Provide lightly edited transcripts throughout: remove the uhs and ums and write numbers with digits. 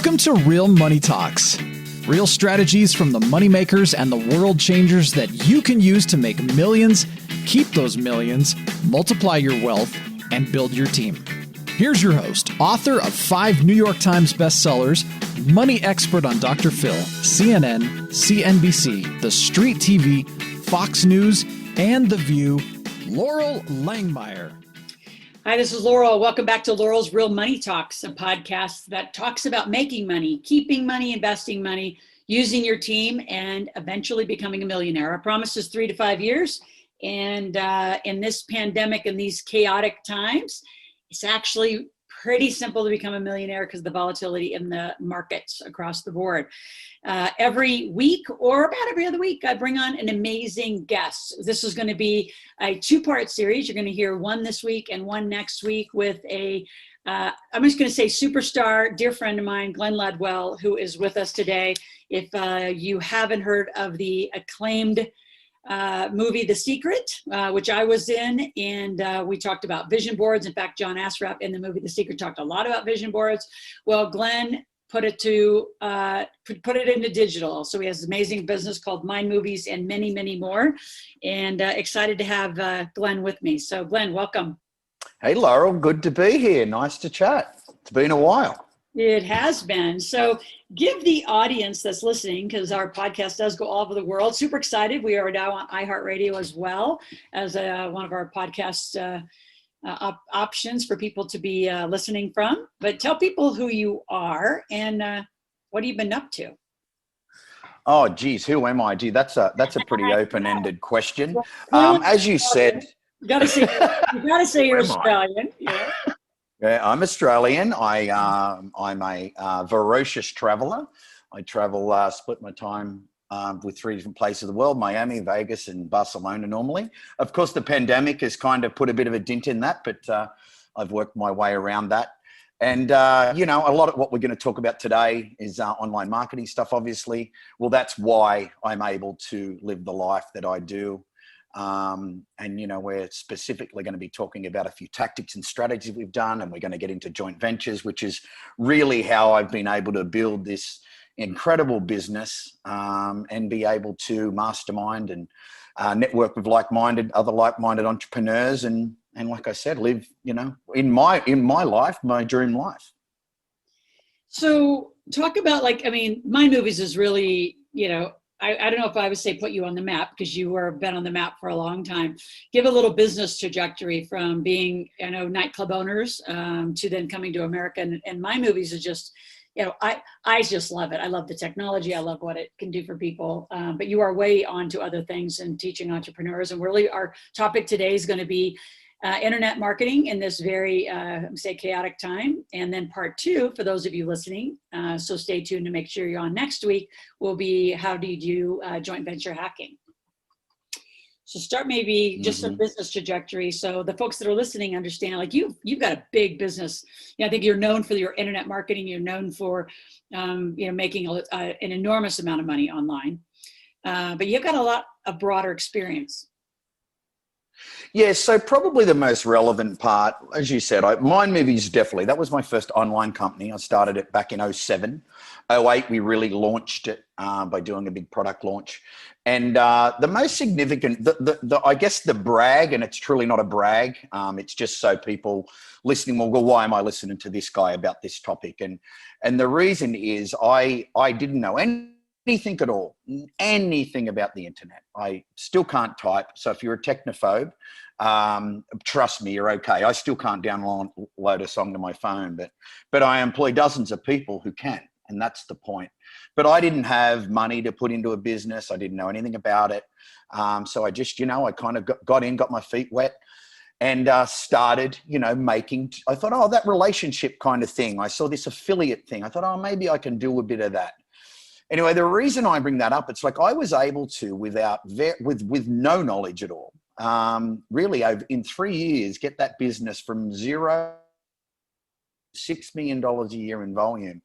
Welcome to Real Money Talks. Real strategies from the moneymakers and the world changers that you can use to make millions, keep those millions, multiply your wealth, and build your team. Here's your host, author of 5 New York Times bestsellers, money expert on Dr. Phil, CNN, CNBC, The Street TV, Fox News, and The View, Loral Langemeier. Hi, this is Loral. Welcome back to Loral's Real Money Talks, a podcast that talks about making money, keeping money, investing money, using your team, and eventually becoming a millionaire. Our promise is 3 to 5 years. And in this pandemic and these chaotic times, it's actually pretty simple to become a millionaire because of the volatility in the markets across the board. Every week or about every other week, I bring on an amazing guest. This is going to be a 2-part series. You're going to hear one this week and one next week with I'm just going to say superstar, dear friend of mine, Glen Ledwell, who is with us today. If you haven't heard of the acclaimed movie The Secret, which I was in, and we talked about vision boards. In fact, John Assaraf in the movie The Secret talked a lot about vision boards. Well, Glen put it into digital. So he has an amazing business called Mind Movies and many, many more. And excited to have Glen with me. So Glen, welcome. Hey, Loral, good to be here. Nice to chat. It's been a while. It has been. So give the audience that's listening, because our podcast does go all over the world. Super excited. We are now on iHeartRadio as well as one of our podcast options for people to be listening from. But tell people who you are and what have you been up to? Oh, geez, who am I? Gee, that's a pretty open-ended question. As you said, you gotta say you're Australian. Yeah. Yeah, I'm Australian. I'm a voracious traveler. I travel, split my time with 3 different places of the world: Miami, Vegas, and Barcelona normally. Of course, the pandemic has kind of put a bit of a dent in that, but I've worked my way around that. And, a lot of what we're going to talk about today is online marketing stuff, obviously. Well, that's why I'm able to live the life that I do. We're specifically going to be talking about a few tactics and strategies we've done, and we're going to get into joint ventures, which is really how I've been able to build this incredible business and be able to mastermind and network with other like-minded entrepreneurs, and like I said, live, in my life, my dream life. So talk about Mind Movies is really, I don't know if I would say put you on the map, because you were been on the map for a long time. Give a little business trajectory from being, nightclub owners to then coming to America. And Mind Movies is just, I just love it. I love the technology. I love what it can do for people. But you are way on to other things and teaching entrepreneurs. And really our topic today is going to be internet marketing in this very, chaotic time. And then part 2, for those of you listening, so stay tuned to make sure you're on next week, will be how do you do joint venture hacking. So start maybe just a business trajectory. So the folks that are listening understand, you've got a big business. I think you're known for your internet marketing. You're known for, making an enormous amount of money online. But you've got a broader experience. Yeah, so probably the most relevant part, as you said, Mind Movies, definitely. That was my first online company. I started it back in 2007. 2008, we really launched it by doing a big product launch. And the most significant, I guess the brag, and it's truly not a brag, it's just so people listening will go, why am I listening to this guy about this topic? And the reason is I didn't know anything at all, anything about the internet. I still can't type. So if you're a technophobe, trust me, you're okay. I still can't download a song to my phone, but I employ dozens of people who can, and that's the point. But I didn't have money to put into a business. I didn't know anything about it. So I just, I kind of got in, got my feet wet, and started, making, I thought, that relationship kind of thing. I saw this affiliate thing. I thought, maybe I can do a bit of that. Anyway, the reason I bring that up, it's like I was able to, with no knowledge at all, really in 3 years, get that business from zero to $6 million a year in volume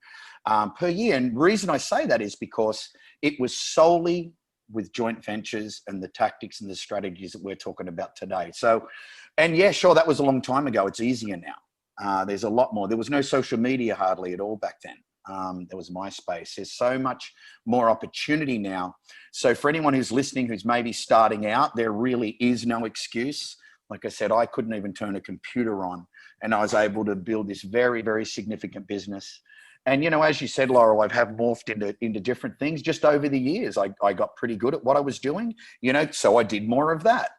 per year. And the reason I say that is because it was solely with joint ventures and the tactics and the strategies that we're talking about today. So, and yeah, sure, that was a long time ago. It's easier now. There's a lot more. There was no social media hardly at all back then. There was MySpace. There's so much more opportunity now. So for anyone who's listening, who's maybe starting out, there really is no excuse. Like I said, I couldn't even turn a computer on, and I was able to build this very, very significant business. And, you know, as you said, Loral, I have morphed into different things just over the years. I got pretty good at what I was doing, you know, so I did more of that.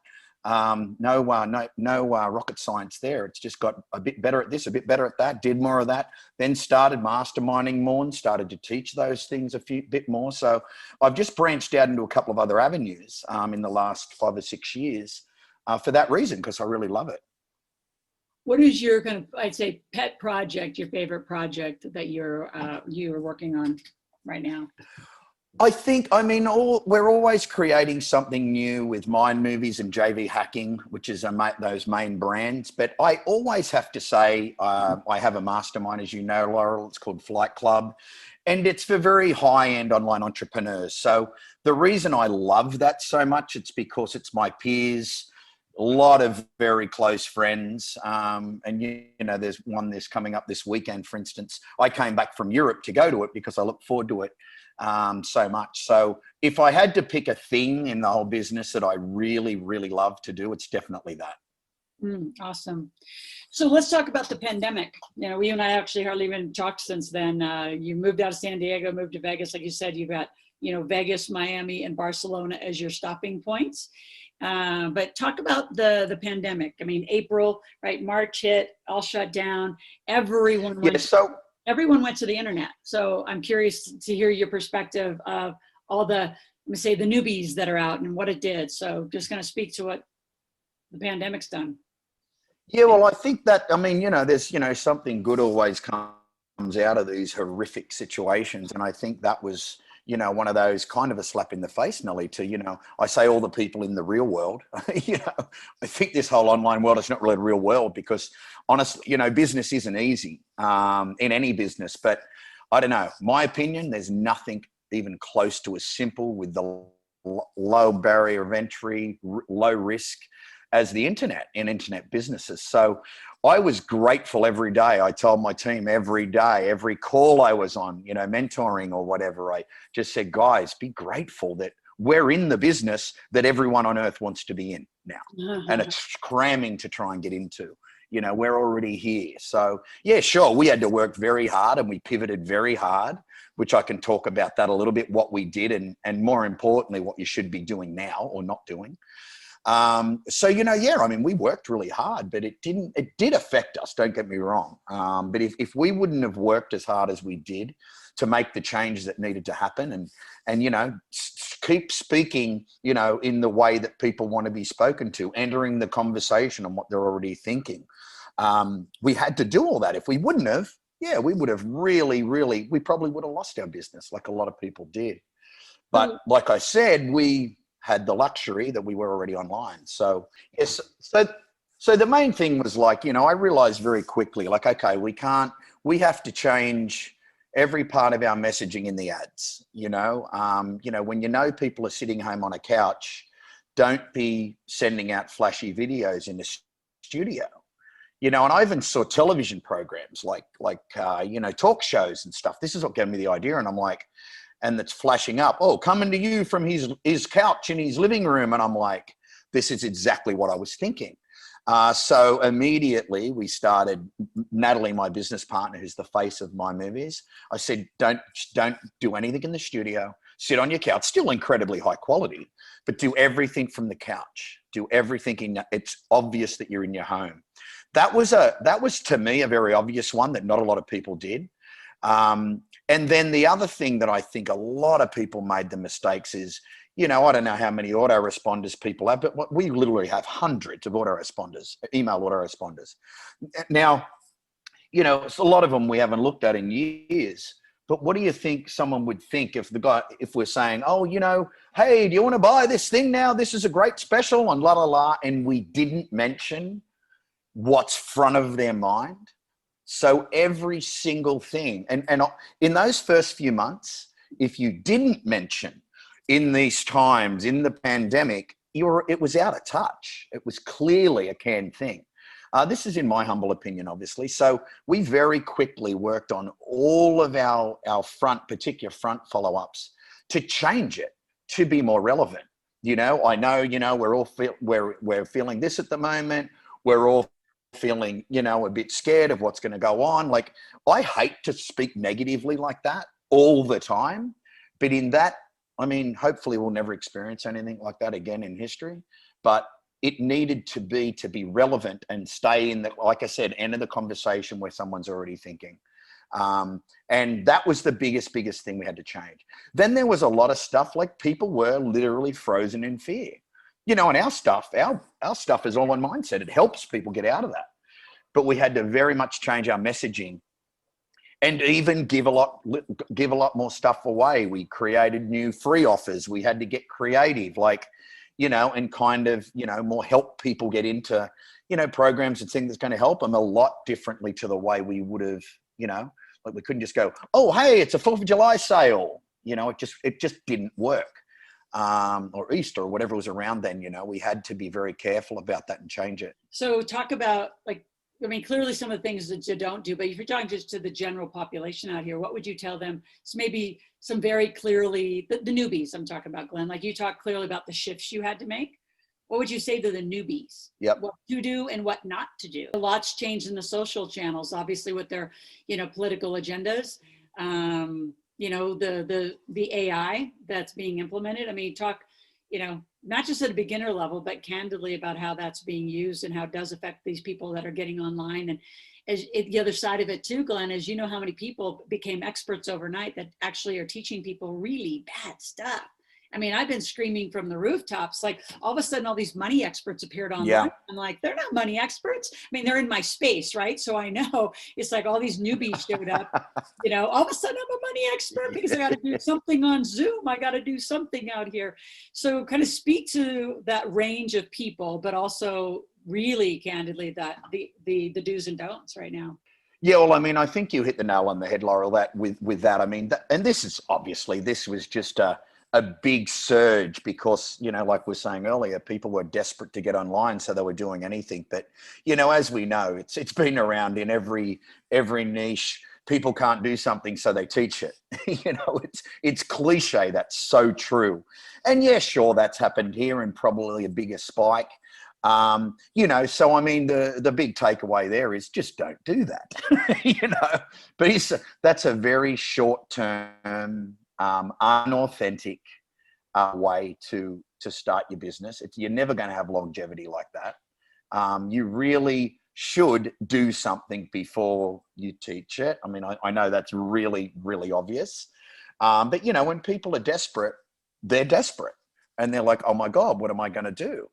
No rocket science there. It's just got a bit better at this, a bit better at that, did more of that, then started masterminding more and started to teach those things bit more. So I've just branched out into a couple of other avenues in the last 5 or 6 years for that reason, because I really love it. What is your kind of, I'd say, pet project, your favorite project that you're working on right now? I mean, we're always creating something new with Mind Movies and JV Hacking, which is those main brands. But I always have to say, I have a mastermind, as you know, Loral. It's called Flight Club, and it's for very high-end online entrepreneurs. So the reason I love that so much, it's because it's my peers, a lot of very close friends. And, you know, there's one that's coming up this weekend, for instance. I came back from Europe to go to it because I look forward to it so much. So if I had to pick a thing in the whole business that I really, really love to do, it's definitely that. Awesome. So let's talk about the pandemic. You know, you and I actually hardly even talked since then. You moved out of San Diego, moved to Vegas. Like you said, you've got, you know, Vegas, Miami, and Barcelona as your stopping points. But talk about the pandemic. I mean, April, right? March hit, all shut down. Everyone went to the internet. So I'm curious to hear your perspective of all the, let me say, the newbies that are out and what it did. So just going to speak to what the pandemic's done. Yeah, well, I think that, I mean, you know, there's, you know, something good always comes out of these horrific situations. And I think that was, you know, one of those kind of a slap in the face, Nelly, to, you know, I say all the people in the real world, you know, I think this whole online world is not really the real world because honestly, you know, business isn't easy in any business, but I don't know, my opinion, there's nothing even close to as simple with the low barrier of entry, low risk as the internet in internet businesses. So I was grateful every day. I told my team every day, every call I was on, you know, mentoring or whatever, I just said, guys, be grateful that we're in the business that everyone on earth wants to be in now. And it's cramming to try and get into. You know, we're already here. So yeah, sure, we had to work very hard and we pivoted very hard, which I can talk about that a little bit, what we did and more importantly, what you should be doing now or not doing. So, you know, yeah, I mean, we worked really hard, but it did affect us, don't get me wrong. But if we wouldn't have worked as hard as we did to make the changes that needed to happen and, you know, keep speaking, you know, in the way that people want to be spoken to, entering the conversation on what they're already thinking. We had to do all that. If we wouldn't have, yeah, we would have really, we probably would have lost our business like a lot of people did. But like I said, we had the luxury that we were already online. So yes, so the main thing was like, you know, I realized very quickly, like, okay, we have to change every part of our messaging in the ads, you know, when you know people are sitting home on a couch, don't be sending out flashy videos in the studio, you know, and I even saw television programs like you know, talk shows and stuff. This is what gave me the idea. And I'm like, and that's flashing up, oh, coming to you from his couch in his living room. And I'm like, this is exactly what I was thinking. So immediately we started, Natalie, my business partner, who's the face of My Movies, I said, don't do anything in the studio, sit on your couch, still incredibly high quality, but do everything from the couch, do everything it's obvious that you're in your home. That was to me a very obvious one that not a lot of people did. And then the other thing that I think a lot of people made the mistakes is, you know, I don't know how many autoresponders people have, but we literally have hundreds of autoresponders, email autoresponders. Now, you know, a lot of them we haven't looked at in years, but what do you think someone would think if we're saying, oh, you know, hey, do you want to buy this thing now? This is a great special and la, la, la. And we didn't mention what's front of their mind. So every single thing, and in those first few months, if you didn't mention in these times, in the pandemic, it was out of touch. It was clearly a canned thing. This is in my humble opinion, obviously. So we very quickly worked on all of our particular front follow-ups to change it to be more relevant. I know, we're all we're feeling this at the moment. We're all feeling, a bit scared of what's going to go on. Like, I hate to speak negatively like that all the time, but in that, I mean, hopefully we'll never experience anything like that again in history, but it needed to be relevant and stay in the, like I said, end of the conversation where someone's already thinking. And that was the biggest thing we had to change. Then there was a lot of stuff, like people were literally frozen in fear. And our stuff is all on mindset. It helps people get out of that. But we had to very much change our messaging and even give a lot more stuff away. We created new free offers. We had to get creative, and kind of, more help people get into, programs and things that's going to help them a lot differently to the way we would have, like we couldn't just go, oh, hey, it's a 4th of July sale. It just didn't work. Or Easter or whatever was around then, we had to be very careful about that and change it. So talk about, clearly some of the things that you don't do, but if you're talking just to the general population out here, what would you tell them? So maybe some very clearly, the newbies I'm talking about, Glenn, like you talked clearly about the shifts you had to make. What would you say to the newbies? Yep. What to do and what not to do? A lot's changed in the social channels, obviously with their, political agendas. The AI that's being implemented. I mean, talk, not just at a beginner level, but candidly about how that's being used and how it does affect these people that are getting online. And the other side of it too, Glenn, is how many people became experts overnight that actually are teaching people really bad stuff. I mean, I've been screaming from the rooftops, like all of a sudden all these money experts appeared online. Yeah. I'm like, they're not money experts. I mean, they're in my space, right? So I know it's like all these newbies showed up, all of a sudden I'm a money expert because I got to do something on Zoom. I got to do something out here. So kind of speak to that range of people, but also really candidly that the do's and don'ts right now. Yeah, well, I mean, I think you hit the nail on the head, Loral, that with that. I mean, and this was just a big surge because, like we were saying earlier, people were desperate to get online, so they were doing anything. But, as we know, it's been around in every niche. People can't do something, so they teach it. It's cliche. That's so true. And yeah, sure, that's happened here and probably a bigger spike. So I mean, the big takeaway there is just don't do that, but that's a very short-term, unauthentic way to start your business. You're never going to have longevity like that. You really should do something before you teach it. I mean, I know that's really, really obvious. But when people are desperate, they're desperate and they're like, oh my God, what am I going to do?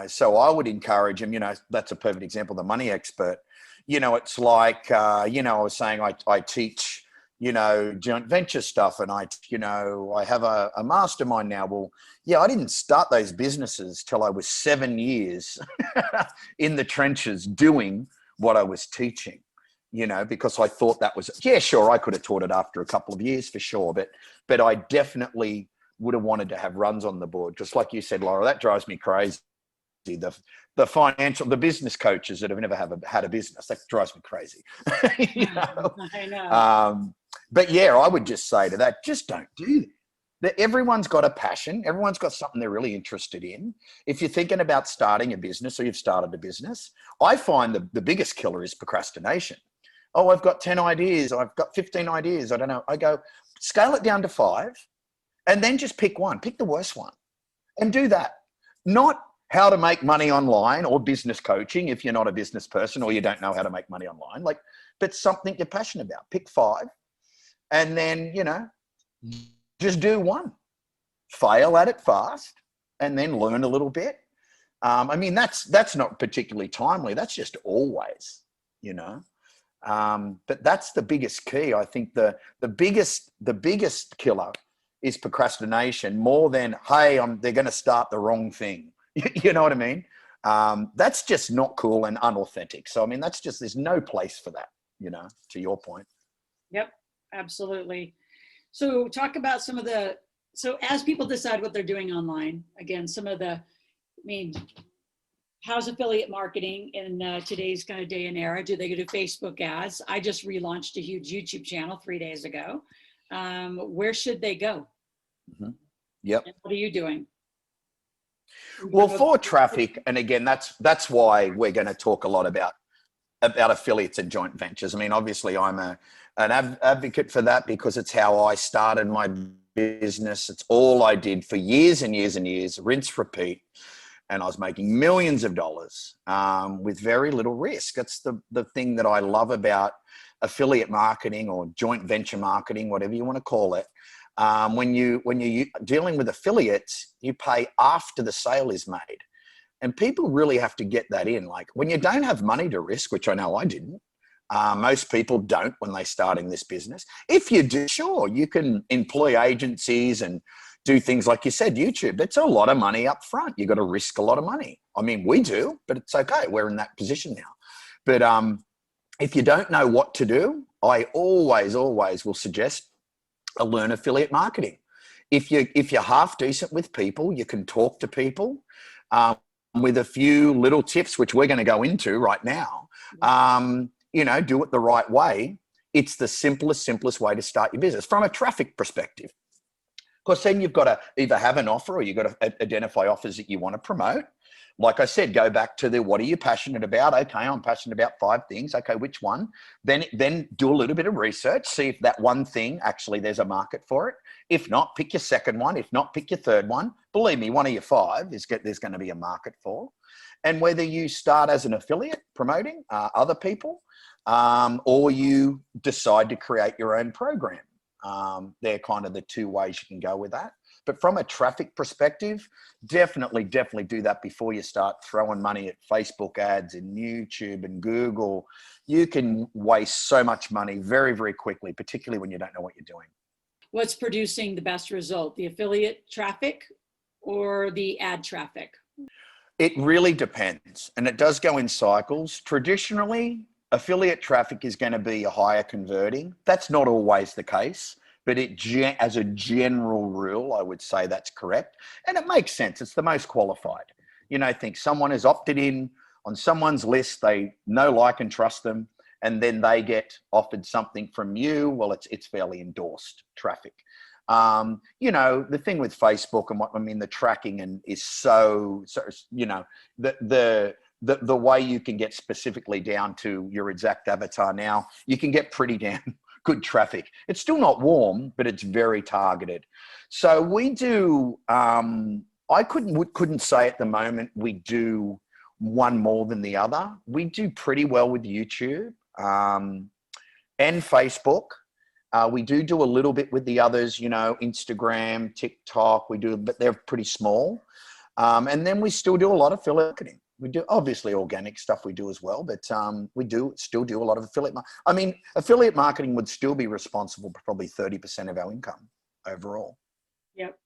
So I would encourage them, that's a perfect example, the money expert. It's like, I was saying I teach, joint venture stuff and I have a mastermind now. Well, yeah, I didn't start those businesses till I was 7 years in the trenches doing what I was teaching, because I thought that was, yeah, sure, I could have taught it after a couple of years for sure. But I definitely would have wanted to have runs on the board. Just like you said, Laura, that drives me crazy. The business coaches that have never had a business, that drives me crazy. I know. But yeah, I would just say to that, just don't do that. Everyone's got a passion. Everyone's got something they're really interested in. If you're thinking about starting a business or you've started a business, I find the biggest killer is procrastination. Oh, I've got 10 ideas. I've got 15 ideas. I don't know. I go, scale it down to 5 and then just pick one. Pick the worst one and do that. Not how to make money online or business coaching if you're not a business person or you don't know how to make money online, but something you're passionate about. Pick 5 and then, just do one. Fail at it fast and then learn a little bit. I mean, that's not particularly timely. That's just always, but that's the biggest key. I think the biggest killer is procrastination more than, hey, they're going to start the wrong thing. You know what I mean? That's just not cool and unauthentic. So, I mean, there's no place for that, to your point. Yep, absolutely. So talk about so as people decide what they're doing online, again, how's affiliate marketing in today's kind of day and era? Do they go to Facebook ads? I just relaunched a huge YouTube channel 3 days ago. Where should they go? Mm-hmm. Yep. And what are you doing? Well, for traffic, and again, that's why we're going to talk a lot about affiliates and joint ventures. I mean, obviously, I'm an advocate for that because it's how I started my business. It's all I did for years and years and years, rinse, repeat. And I was making millions of dollars with very little risk. That's the thing that I love about affiliate marketing or joint venture marketing, whatever you want to call it. When you're dealing with affiliates, you pay after the sale is made. And people really have to get that in. Like when you don't have money to risk, which I know I didn't, most people don't when they start in this business. If you do, sure, you can employ agencies and do things like you said, YouTube. That's a lot of money up front. You got to risk a lot of money. I mean, we do, but it's okay. We're in that position now. But if you don't know what to do, I always will suggest learn affiliate marketing. If you're half decent with people, you can talk to people with a few little tips, which we're going to go into right now. Do it the right way. It's the simplest way to start your business from a traffic perspective. Of course, then you've got to either have an offer or you've got to identify offers that you want to promote. Like I said, go back to what are you passionate about? Okay, I'm passionate about 5 things. Okay, which one? Then do a little bit of research, see if that one thing, actually there's a market for it. If not, pick your second one. If not, pick your third one. Believe me, one of your 5 there's going to be a market for. And whether you start as an affiliate promoting other people or you decide to create your own program. They're kind of the 2 ways you can go with that. But from a traffic perspective, definitely do that before you start throwing money at Facebook ads and YouTube and Google. You can waste so much money very, very quickly, particularly when you don't know what you're doing. What's producing the best result, the affiliate traffic or the ad traffic? It really depends. And it does go in cycles. Traditionally, affiliate traffic is going to be a higher converting. That's not always the case, but as a general rule, I would say that's correct. And it makes sense. It's the most qualified. Think someone has opted in on someone's list. They know, like, and trust them. And then they get offered something from you. Well, it's fairly endorsed traffic. The thing with Facebook and the tracking is so the way you can get specifically down to your exact avatar now, you can get pretty damn good traffic. It's still not warm, but it's very targeted. So we do, I couldn't say at the moment we do one more than the other. We do pretty well with YouTube and Facebook. We do a little bit with the others, Instagram, TikTok, but they're pretty small. And then we still do a lot of affiliate marketing. We do obviously organic stuff we do as well, but we still do a lot of affiliate. Affiliate marketing would still be responsible for probably 30% of our income overall. Yep.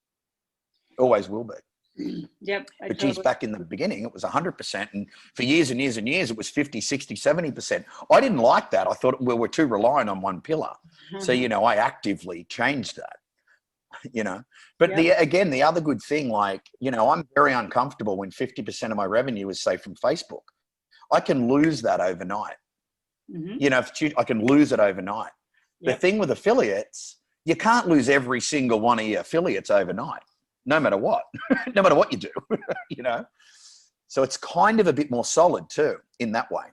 Always will be. Yep. But geez, back in the beginning, it was 100%. And for years and years and years, it was 50, 60, 70%. I didn't like that. I thought we were too reliant on one pillar. So, I actively changed that. But the other good thing, I'm very uncomfortable when 50% of my revenue is, say, from Facebook. I can lose that overnight. I can lose it overnight. Yep. The thing with affiliates, you can't lose every single one of your affiliates overnight, no matter what, no matter what you do, So it's kind of a bit more solid too in that way.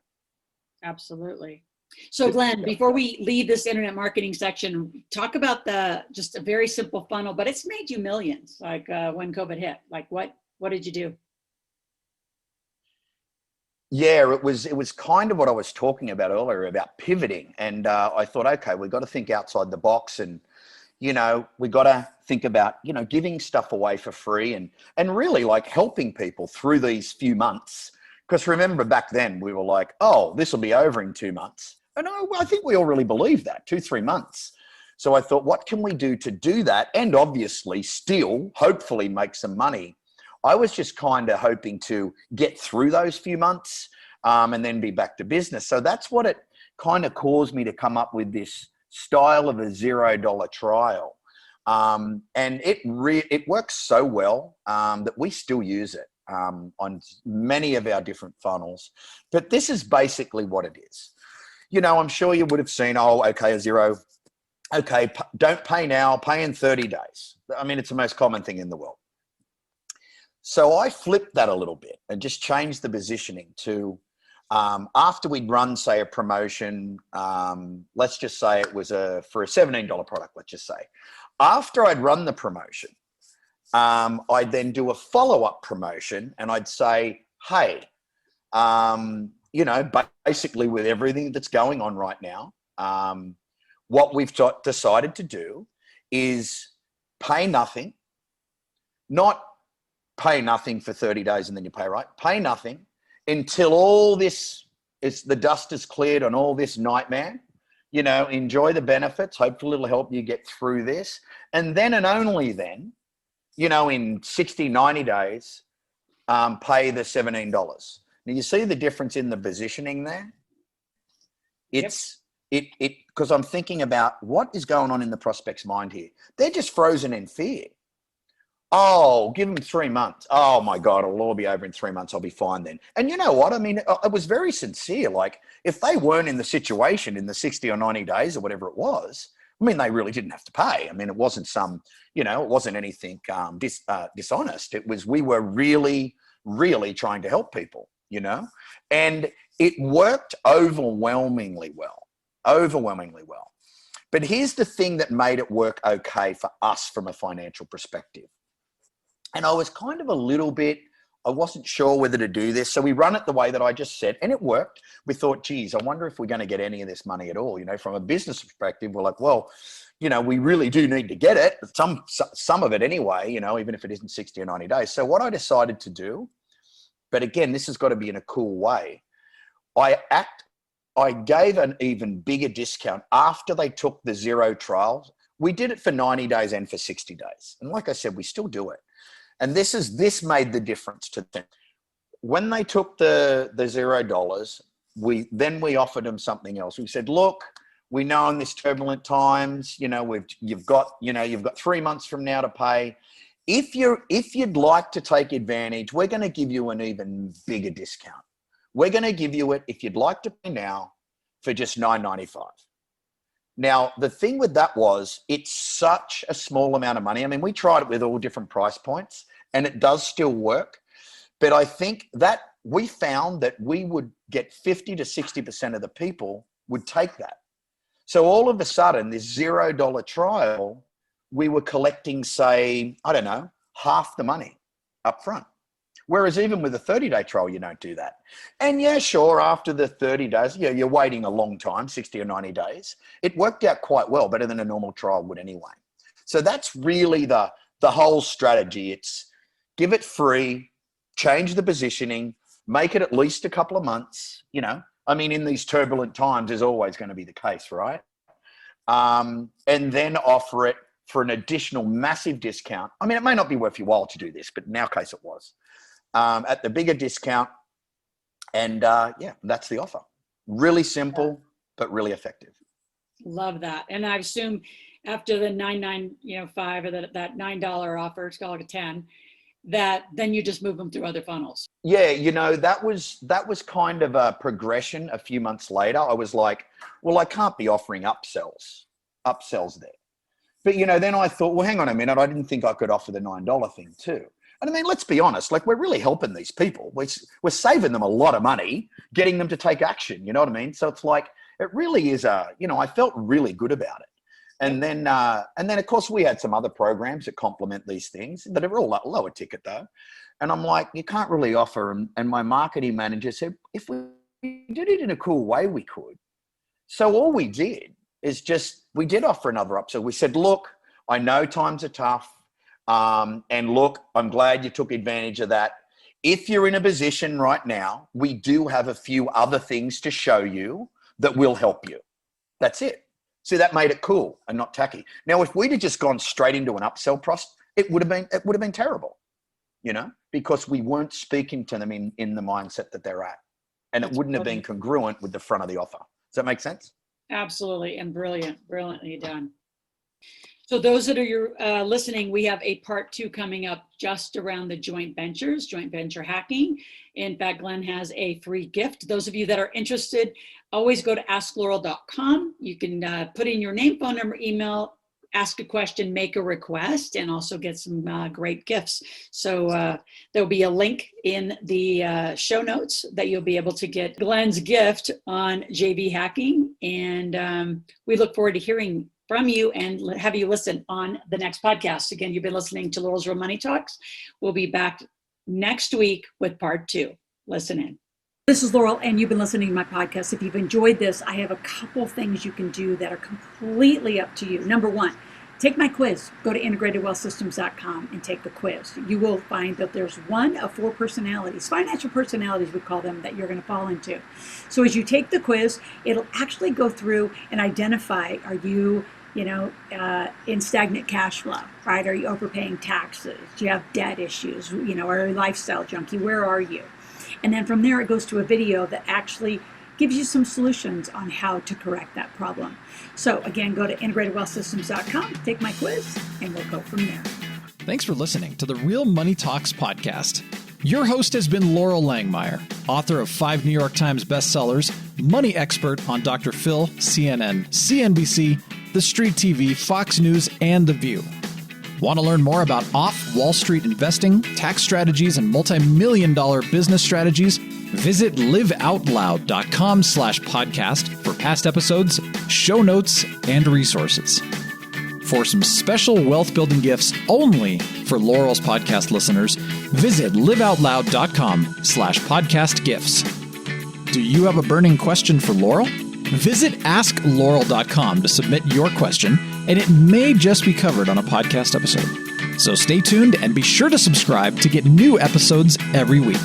Absolutely. So Glenn, before we leave this internet marketing section, talk about just a very simple funnel, but it's made you millions, like when COVID hit. Like what did you do? Yeah, it was kind of what I was talking about earlier about pivoting. And I thought, okay, we've got to think outside the box and, we got to think about, giving stuff away for free and really like helping people through these few months. Because remember back then we were like, oh, this will be over in 2 months. And I think we all really believe that, 2-3 months. So I thought, what can we do to do that? And obviously still hopefully make some money. I was just kind of hoping to get through those few months and then be back to business. So that's what it kind of caused me to come up with this style of a $0 trial. And it works so well that we still use it. on many of our different funnels. But this is basically what it is. You know, I'm sure you would have seen, oh, okay, a zero. Okay, don't pay now, pay in 30 days. I mean, it's the most common thing in the world. So I flipped that a little bit and just changed the positioning to after we'd run, say, a promotion, let's just say it was for a $17 product, let's just say. After I'd run the promotion, I'd then do a follow-up promotion and I'd say, hey, you know, basically with everything that's going on right now, what we've decided to do is pay nothing, not pay nothing for 30 days and then you pay, right? Pay nothing until all this the dust is cleared on all this nightmare. You know, enjoy the benefits. Hopefully it'll help you get through this. And then and only then, you know, in 60, 90 days, pay the $17. Now you see the difference in the positioning there? It's because I'm thinking about what is going on in the prospect's mind here. They're just frozen in fear. Oh, give them 3 months. Oh my God, it'll all be over in 3 months. I'll be fine then. And you know what? I mean, I was very sincere. Like if they weren't in the situation in the 60 or 90 days or whatever it was, I mean, they really didn't have to pay. I mean, it wasn't some, you know, it wasn't anything dishonest. It was, we were really, really trying to help people, you know, and it worked overwhelmingly well. But here's the thing that made it work okay for us from a financial perspective. And I was kind of a little bit, I wasn't sure whether to do this. So we run it the way that I just said, and it worked. We thought, geez, I wonder if we're going to get any of this money at all. You know, from a business perspective, we're like, well, you know, we really do need to get it. Some of it anyway, you know, even if it isn't 60 or 90 days. So what I decided to do, but again, this has got to be in a cool way. I gave an even bigger discount after they took the zero trials. We did it for 90 days and for 60 days. And like I said, we still do it. And this made the difference to them. When they took the $0, we offered them something else. We said, look, we know in this turbulent times, you know, you've got 3 months from now to pay. If you'd like to take advantage, we're going to give you an even bigger discount. We're going to give you it, if you'd like to pay now, for just $9.95. Now, the thing with that was it's such a small amount of money. I mean, we tried it with all different price points and it does still work. But I think that we found that we would get 50 to 60% of the people would take that. So all of a sudden, this $0 trial, we were collecting, say, I don't know, half the money up front. Whereas even with a 30-day trial, you don't do that. And yeah, sure, after the 30 days, yeah, you're waiting a long time, 60 or 90 days. It worked out quite well, better than a normal trial would anyway. So that's really the whole strategy. It's give it free, change the positioning, make it at least a couple of months, you know. I mean, in these turbulent times is always going to be the case, right? And then offer it for an additional massive discount. I mean, it may not be worth your while to do this, but in our case it was. At the bigger discount. And yeah, that's the offer. Really simple, but really effective. Love that. And I assume after the $9.95 or that $9 offer, it's called a 10, that then you just move them through other funnels. Yeah, you know, that was kind of a progression a few months later. I was like, well, I can't be offering upsells there. But, you know, then I thought, well, hang on a minute. I didn't think I could offer the $9 thing too. And I mean, let's be honest, like we're really helping these people. We're saving them a lot of money, getting them to take action. You know what I mean? So it's like, it really is you know, I felt really good about it. And then of course we had some other programs that complement these things that are all lower ticket though. And I'm like, you can't really offer them. And my marketing manager said, if we did it in a cool way, we could. So all we did is we did offer another upsell. We said, look, I know times are tough. And look, I'm glad you took advantage of that. If you're in a position right now, we do have a few other things to show you that will help you. That's it. See, that made it cool and not tacky. Now, if we'd have just gone straight into an upsell process, it would have been terrible, you know, because we weren't speaking to them in the mindset that they're at. And it wouldn't have been congruent with the front of the offer. Does that make sense? Absolutely. And brilliantly done. So those that are listening, we have a part 2 coming up just around the joint venture hacking. In fact, Glenn has a free gift. Those of you that are interested, always go to askloral.com. You can put in your name, phone number, email, ask a question, make a request, and also get some great gifts. So there'll be a link in the show notes that you'll be able to get Glenn's gift on JV hacking. And we look forward to hearing from you and have you listen on the next podcast. Again, you've been listening to Loral's Real Money Talks. We'll be back next week with part 2. Listen in. This is Loral, and you've been listening to my podcast. If you've enjoyed this, I have a couple things you can do that are completely up to you. Number 1, take my quiz. Go to integratedwealthsystems.com and take the quiz. You will find that there's one of 4 personalities, financial personalities we call them, that you're going to fall into. So as you take the quiz, it'll actually go through and identify, are you in stagnant cash flow, right? Are you overpaying taxes? Do you have debt issues? Are you a lifestyle junkie? Where are you? And then from there, it goes to a video that actually gives you some solutions on how to correct that problem. So again, go to integratedwealthsystems.com, take my quiz, and we'll go from there. Thanks for listening to the Real Money Talks podcast. Your host has been Loral Langemeier, author of 5 New York Times bestsellers, money expert on Dr. Phil, CNN, CNBC, The Street TV, Fox News, and The View. Want to learn more about off-Wall Street investing, tax strategies, and multi-million-dollar business strategies? Visit liveoutloud.com/podcast for past episodes, show notes, and resources. For some special wealth-building gifts only for Loral's podcast listeners, visit liveoutloud.com/podcast gifts. Do you have a burning question for Loral? Visit askloral.com to submit your question, and it may just be covered on a podcast episode. So stay tuned and be sure to subscribe to get new episodes every week.